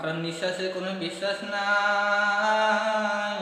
কারণ নিঃশ্বাসে কোনো বিশ্বাস নাই।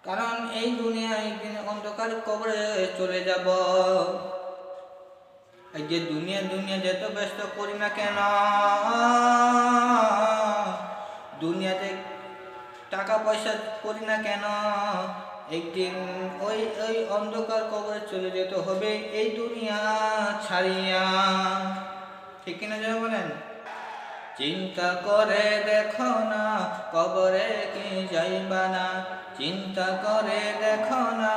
কারণ এই দুনিয়ায় একদিন অন্ধকার কবরে চলে যাব। এই যে দুনিয়া যত ব্যস্ত করি না কেন, দুনিয়াতে টাকা পয়সা করি না কেন, একদিন ওই ওই অন্ধকার কবরে চলে যেতে হবে এই দুনিয়া ছাড়িয়া। ঠিক কিনা যারা বলেন? চিন্তা করে দেখো না কবরে কি যাইবা না, চিন্তা করে দেখো না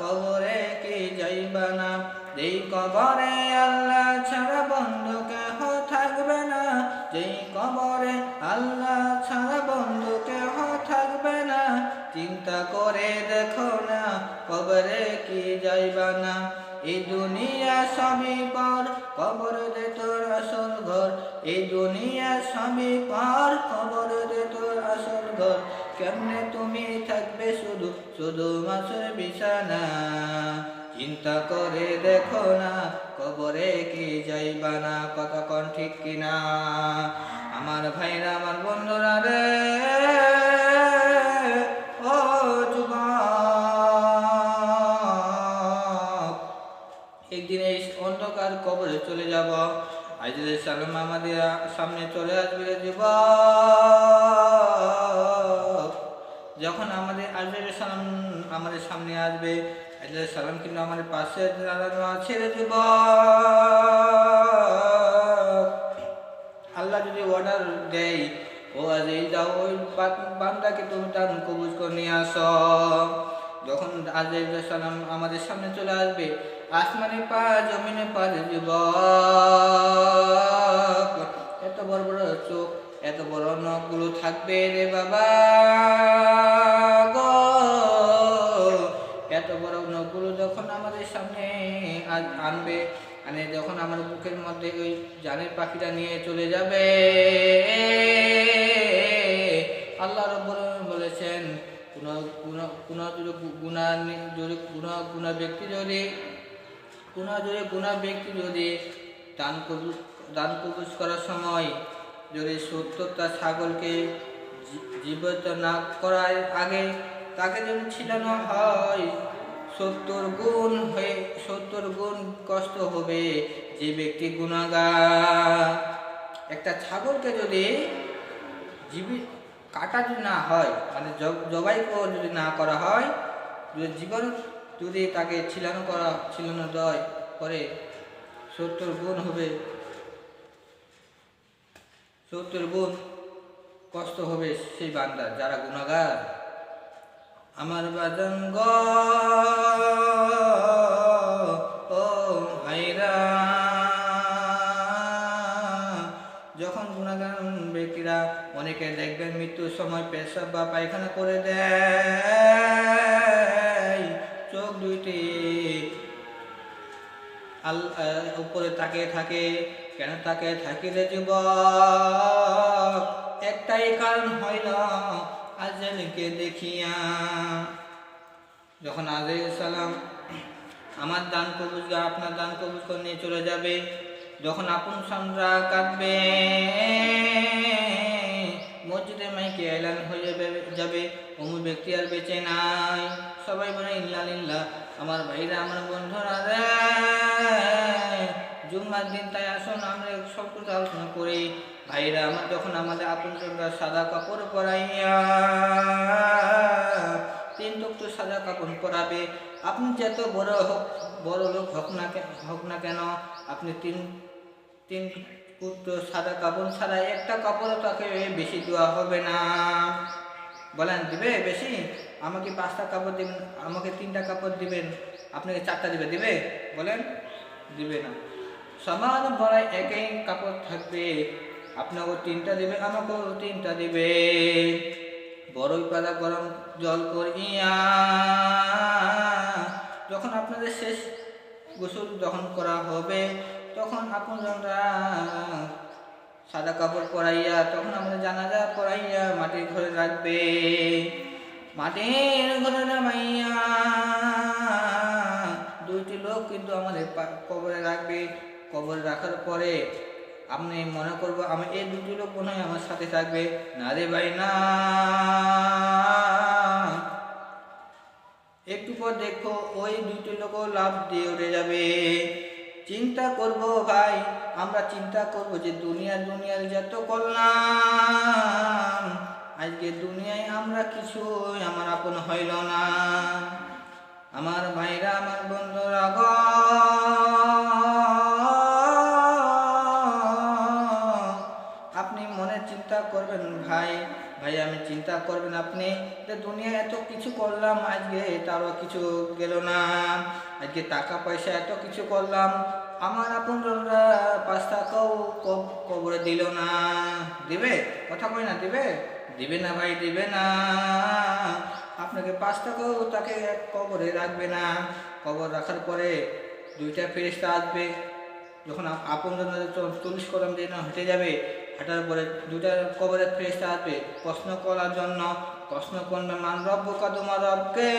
কবরে কি যাইবা না। যেই কবরে আল্লাহ ছাড়া বন্ধু কেহ থাকবে না, যেই কবরে আল্লাহ ছাড়া বন্ধু কেহ থাকবে না। চিন্তা করে দেখো না কবরে কি যাইবা না। এই দুনিয়া সবই পর, কবর দে তোর আসল ঘর। এই দুনিয়া সবই পর, কবর দে তোর আসল ঘর। কেমনে তুমি থাকবে শুধু শুধু মাছের বিছানা। চিন্তা করে দেখো না কবরে কি যাইবা না। কতক্ষণ ঠিক কিনা আমার ভাইরা, আমার বন্ধুরা রে, ও যুবক, একদিন এই অন্ধকার কবরে চলে যাব। আইজুল সালাম আমাদের সামনে চলে আসবে যুবক। যখন আমাদের আইজুল সালাম আমাদের সামনে আসবে, আইজুল সালাম কিন্তু আমাদের পাশে দাঁড়ানো আছে রে যুবক। আল্লাহ যদি অর্ডার দেয়, ও আজ এই যাও ওই বান্দাকে তুমি দান কবুজ করে নিয়ে আসো। যখন আজরাইল সালাম আমাদের সামনে চলে আসবে, আসমানে পা জমিনে পা যুবক। এত বড় বড় চোখ, এত বড় নখগুলো থাকবে রে বাবা গো। এত বড় নখগুলো যখন আমাদের সামনে আনবে, মানে যখন আমার বুকের মধ্যে ওই জানের পাখিটা নিয়ে চলে যাবে, আল্লাহ রাব্বুল আলামিন বলেছেন, কোন ব্যক্তি যদি দান কবুজ করার সময় যদি 70টা ছাগলকে জীবিত না করার আগে তাকে যদি ছিলানো হয়, 70 গুণ কষ্ট হবে। যে ব্যক্তি গুনাহগার, একটা ছাগলকে যদি কাটা যদি না হয়, মানে জবাই যদি না করা হয়, জীবন যদি তাকে ছিলানো দেয় করে, 70 গুণ হবে, 70 গুণ কষ্ট হবে সেই বান্দার যারা গুনাহগার। আমার বাজান গো, ও ভাইরা, যখন গুনাহগার ব্যক্তিরা, অনেকে দেখবেন মৃত্যুর সময় পেশাব বা পায়খানা করে দেয়, চোখ দুইটি উপরে তাকিয়ে থাকে। কেন তাকিয়ে থাকি রে যুবক? একটাই কারণ হইল আজরাইলকে দেখিয়া। যখন আজরাইল সালাম আমার দান কবুজ আপনার দান কবুজ করে নিয়ে চলে যাবে, যখন আপন সন্ধ্যা কাটবে, মসজিদে মাইকে এলান হয়ে যাবে, অমুক ব্যক্তি আর বেঁচে নাই। সবাই বলে ইল্লা লিল্লাহ। আমার ভাইরা, আমার বন্ধুরা রে, জুম্মার দিন তাই আসুন আমরা সব কিছু আলোচনা করি। ভাইরা আমার, যখন আমাদের আপন সন্ধ্যা সাদা কাপড় পরাইয়া 3 টুকরো সাদা কাপড় পরাবে, আপনি যত বড় লোক হোক না কেন, আপনি 3 টুকরো সাদা কাপড় ছাড়া একটা কাপড়ও তাকে বেশি দেওয়া হবে না। বলেন দিবে বেশি? আমাকে 5টা কাপড় দিবেন, আমাকে 3টা কাপড় দিবেন, আপনাকে 4টা দিবে? বলেন, দিবে না। সমান বড়াই একই কাপড় থাকবে, আপনাকেও 3টা দিবে, আমাকেও 3টা দিবে। বড়ই পাতা গরম জল করিয়া যখন আপনাদের শেষ গোসল যখন করা হবে, তখন আপনারা সাদা কাপড় পরাইয়া, তখন আমাদের জানাজা পরাইয়া মাটির ঘরে রাখবে। মাটির ঘরে নামাইয়া 2টি লোক কিন্তু আমাদের কবরে রাখবে। কবরে রাখার পরে আপনি মনে করবো আমি এই দুটি লোক মনে হয় আমার সাথে থাকবে, না রে ভাই না। একটু পর দেখো ওই দুটি লোক লাফ দিয়ে উঠে যাবে। চিন্তা করব ভাই, আমরা চিন্তা করব যে দুনিয়ার যত করলাম, আজকে দুনিয়ায় আমরা কিছু আমার আপন হইল না। আমার ভাইরা, আমার বন্ধুরা গো, আপনি মনে চিন্তা করবেন ভাই, ভাই আমি চিন্তা করবেন আপনি যে দুনিয়ায় এত কিছু করলাম, আজকে তারও কিছু গেল না। আজকে টাকা পয়সা এত কিছু করলাম, আমার আপনজনরা 5 টাকাও কবরে দিল না। দিবে? কথা কই না, দিবে? দিবে না ভাই, দিবে না। আপনাকে 5 টাকাও তাকে কবরে রাখবে না। কবর রাখার পরে 2টা ফেরেশতা আসবে, যখন আপনজনরা 40 কদম দিয়ে হেঁটে যাবে, হাঁটার পরে 2টা কবরের ফেরেশতা আসবে প্রশ্ন করার জন্য। প্রশ্ন করবে, মান রব্বুকা, তোমার রবকে,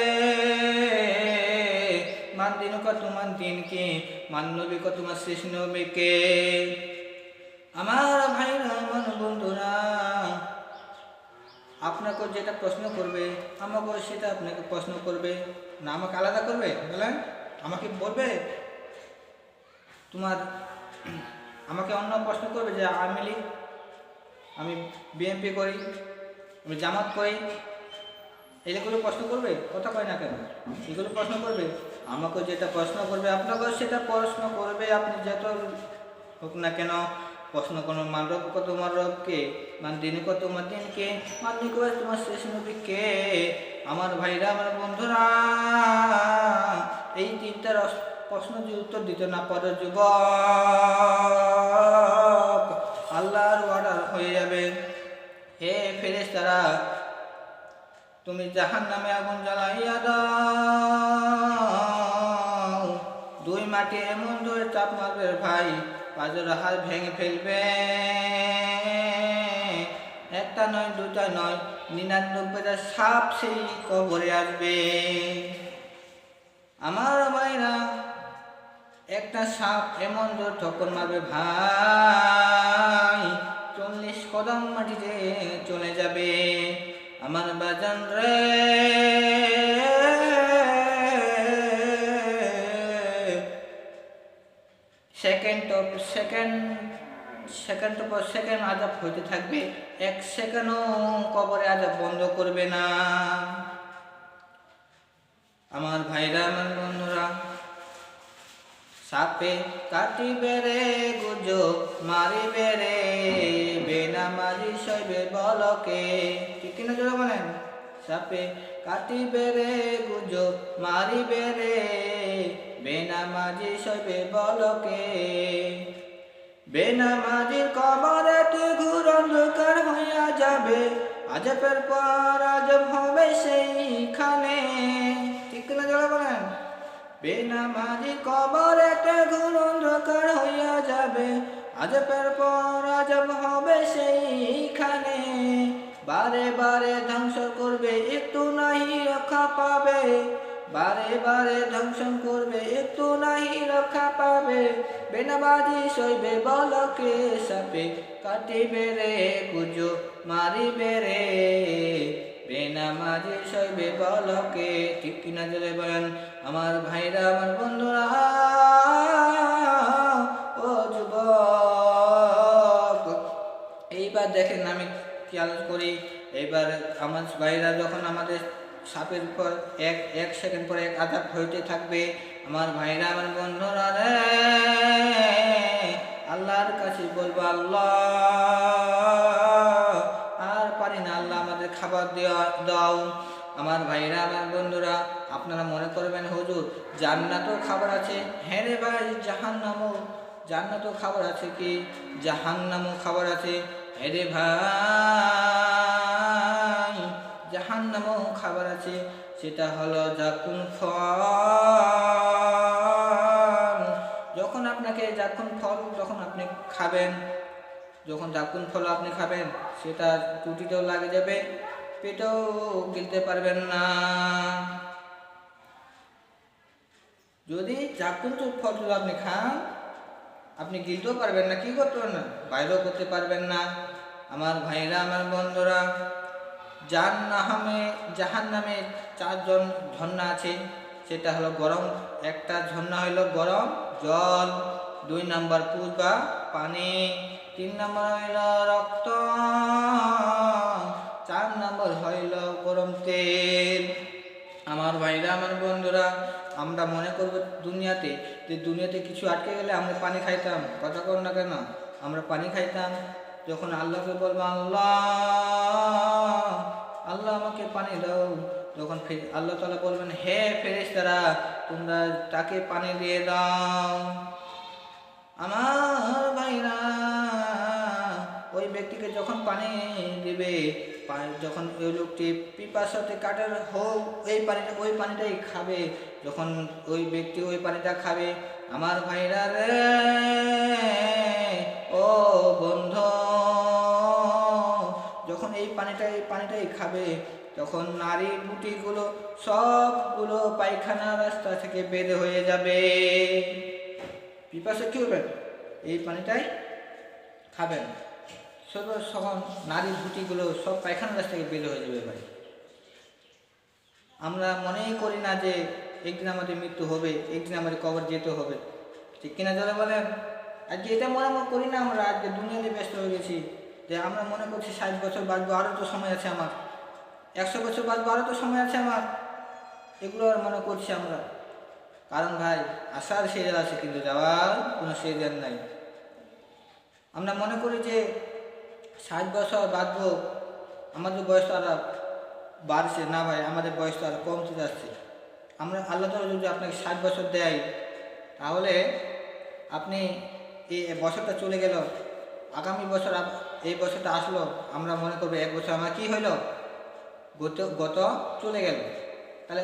মান দিনুকা, তোমার দিনকে, মান নবীকা, তোমার শেষ নবীকে। আমার ভাইরা, আমার বন্ধুরা, আপনাকে যেটা প্রশ্ন করবে আমাকে সেটা আপনাকে প্রশ্ন করবে না, আমাকে আলাদা করবে? বলেন, আমাকে বলবে তোমার, আমাকে অন্য প্রশ্ন করবে যে আমি বিএনপি করি, আমি জামাত করি, এগুলো প্রশ্ন করবে? কথা কয় না কেন? এগুলো প্রশ্ন করবে। আমাকে যেটা প্রশ্ন করবে আপনাকেও সেটা প্রশ্ন করবে, আপনি যত হোক না কেন। প্রশ্ন কোনো, মান রব্বুকা, তোমার রবকে, মান দিনুকা, তোমার দিনকে, মান নবীকা, তোমার শেষ নবীকে। আমার ভাইরা, আমার বন্ধুরা, এই 3টার প্রশ্ন যদি উত্তর দিতে না পারো যুবক, আল্লাহর অর্ডার হয়ে যাবে, হে ফেরেশতারা, তুমি জাহান্নামে আগুন জ্বালাইয়া দাও। 2 মাটি এমন ধরে চাপ মারবে ভাই, পাঁচের হাত ভেঙে ফেলবে। একটা নয়, 2টা নয়, 99টা সাপ সেই কবরে আসবে। আমার ভাইরা, একটা সাপ এমন জোর ঠক্কর মারবে ভাই, 40 কদম মাটিতে চলে যাবে। আমার বাজান রে, সেকেন্ড পর সেকেন্ড আজাব হইতে থাকবে, 1 সেকেন্ডও কবরে আজাব বন্ধ করবে না। আমার ভাইরা, আমার বন্ধুরা, সাপে কাটিবে রে গুজো, মারিবে রে বেনামাজি সইবে বলকে। ঠিক কিনা জোরে বলেন? সাপে কাটিবে রে গুজো, মারিবে রে বেনামাজি সইবে বলকে। বেনামাজির কবরেতে ঘুর অন্ধকার হইয়া যাবে, আজবের পর আজব হবে সেইখানে। ঠিক কিনা জোরে বলেন? বেনামাজি কবরেতে ঘুর অন্ধকার হইয়া যাবে, আজবের পর আজব হবে সেইখানে। বারে বারে ধ্বংস করবে, একটু নাহি রক্ষা পাবে। বারে বারে ধ্বংস করবে, একটু নাহি রক্ষা পাবে। বেনামাজি সইবে বলকে, সাপে কাটিবে রে গুজো, মারিবে রে বেনামাজি সইবে বলকে। ঠিক কিনা জোরে বলেন? আমার ভাইরা, আমার বন্ধুরা, ও যুবক, এইবার দেখেন, আমি খেয়াল করি, এইবার আমার ভাইরা যখন আমাদের সাপের পর এক সেকেন্ড পর এক আজাব হইতে থাকবে, আমার ভাইরা, আমার বন্ধুরা রে, আল্লাহর কাছে বলবো, আল্লাহ আর পারি না, আল্লাহ আমাদের খাবার দাও। আমার ভাইরা, আমার বন্ধুরা, আপনারা মনে করবেন হুজুর জান্নাতেও খাবার আছে। হ্যাঁ রে ভাই, জান্নাতেও খাবার আছে কি? জাহান্নামও খাবার আছে। হ্যাঁ রে ভাই, জাহান্নামও খাবার আছে। সেটা হলো জাকুন ফল। যখন আপনাকে জাকুন ফল যখন আপনি খাবেন, যখন জাকুন ফল আপনি খাবেন, সেটা টুটিতেও লাগে যাবে, পেটেও গিলতে পারবেন না। যদি জাকুন ফল আপনি খান, আপনি গিলতেও পারবেন না, কি করতে পারবেন না, বাইরেও করতে পারবেন না। আমার ভাইরা, আমার বন্ধুরা, জাহান্নামে চারজন ঝর্ণা আছে। সেটা হলো গরম, একটা ঝর্ণা হইল গরম জল, 2 নাম্বার পূর্বা পানি, 3 নাম্বার হইল রক্ত, 4 নাম্বার হইল গরম তেল। আমার ভাইরা, আমার বন্ধুরা, আমরা মনে করব দুনিয়াতে কিছু আটকে গেলে আমরা পানি খাইতাম, কথা কর না কেন, আমরা পানি খাইতাম। যখন আল্লাহকে বলবো আল্লাহ আল্লাহ আমাকে পানি দাও, যখন আল্লাহ তাআলা বলবেন হে ফেরেশতারা তোমরা তাকে পানি দিয়ে দাও। আমার ভাইরা, ওই ব্যক্তিকে যখন পানি দিবে, যখন ওই লোকটি পিপাসাতে কাটার হোক ওই পানিটাই খাবে, যখন ওই ব্যক্তি ওই পানিটা খাবে, আমার ভাইরা রে ও বন্ধু, যখন এই পানিটাই খাবে, তখন নারী বুটিগুলো সবগুলো পায়খানা রাস্তা থেকে বের হয়ে যাবে। পিপাসা কি করবেন, এই পানিটাই খাবেন, তখন নারীর বুটিগুলো সব পায়খানা রাস্তা থেকে বের হয়ে যাবে। ভাই, আমরা মনেই করি না যে একদিন আমাদের মৃত্যু হবে, একদিন আমাদের কবর যেতে হবে, ঠিক কিনা যারা বলেন? আজকে এটা মনে করি না, আমরা আজকে দুনিয়াতে ব্যস্ত হয়ে গেছি, যে আমরা মনে করছি 60 বছর বাঁচবো, আরও তো সময় আছে আমার, 100 বছর বাঁচবো, আরও তো সময় আছে আমার, এগুলো আর মনে করছি আমরা। কারণ ভাই, আসার সিরিয়াল আছে কিন্তু যাওয়ার কোনো সিরিয়াল নাই। আমরা মনে করি যে 60 বছর বাঁচবো, আমাদের বয়স তো আর বাড়ছে না ভাই, আমাদের বয়স তো আর কমতে যাচ্ছে। আল্লাহ তাআলা যদি আপনাকে 60 বছর দেয়, তাহলে আপনি এই বছরটা চলে গেল, আগামী বছর এই বছরটা আসলো, আমরা মনে করবো 1 বছর আমার কি হইল, গত চলে গেল, তাহলে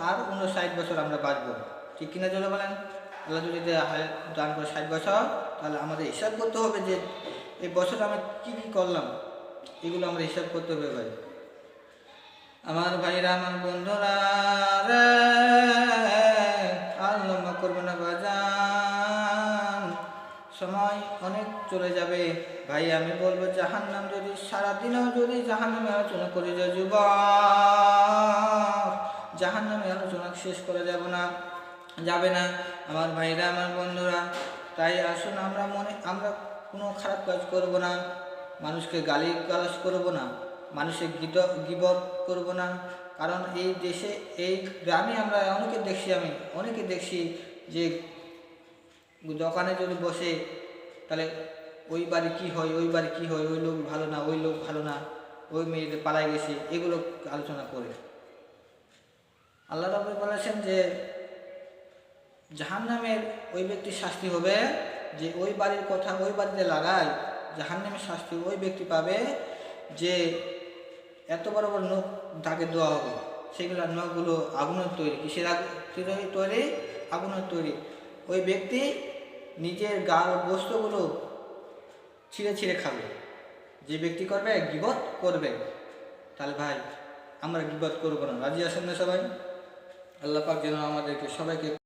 আর 59 বছর আমরা বাঁচবো, ঠিক কিনা চলে বলেন? আল্লাহ যদি দান করে 60 বছর, তাহলে আমাদের হিসাব করতে হবে যে এই বছরটা আমরা কী করলাম, এগুলো আমরা হিসাব করতে হবে। ভাই আমার ভাইরা, আমার বন্ধুরা রে, আর লম্বা করবো না বাজান, সময় অনেক চলে যাবে। ভাই আমি বলবো, জাহান্নাম যদি সারাদিনও যদি জাহান্নামে আলোচনা করে যে যুবক, জাহান্নামে আলোচনা শেষ করা যাবে না আমার ভাইরা, আমার বন্ধুরা। তাই আসুন আমরা কোনো খারাপ কাজ করব না, মানুষকে গালিগালাজ করব না, মানুষের গীবত করব না। কারণ এই দেশে, এই গ্রামে আমরা অনেকে দেখছি যে দোকানে যদি বসে, তাহলে ওই বাড়ি কি হয়, ওই বাড়ি কি হয়, ওই লোক ভালো না, ওই লোক ভালো না, ওই মেয়েদের পালায় গেছে, এগুলো আলোচনা করে। আল্লাহ রাব্বুল বলেছেন যে জাহান্নামের ওই ব্যক্তির শাস্তি হবে যে ওই বাড়ির কথা ওই বাড়িতে লাগায়, জাহান্নামের শাস্তি ওই ব্যক্তি পাবে যে এত বড় বড় নখ তাকে দেওয়া হবে, সেগুলো নখগুলো আগুনের তৈরি, কিসের তৈরি? আগুনের তৈরি। ওই ব্যক্তি নিজের গার বস্তুগুলো ছিঁড়ে খাবে, যে ব্যক্তি করবে গীবত করবে। তাহলে ভাই আমরা গীবত করবো না, রাজি আছেন না সবাই? আল্লাহ পাক যেন আমাদেরকে সবাইকে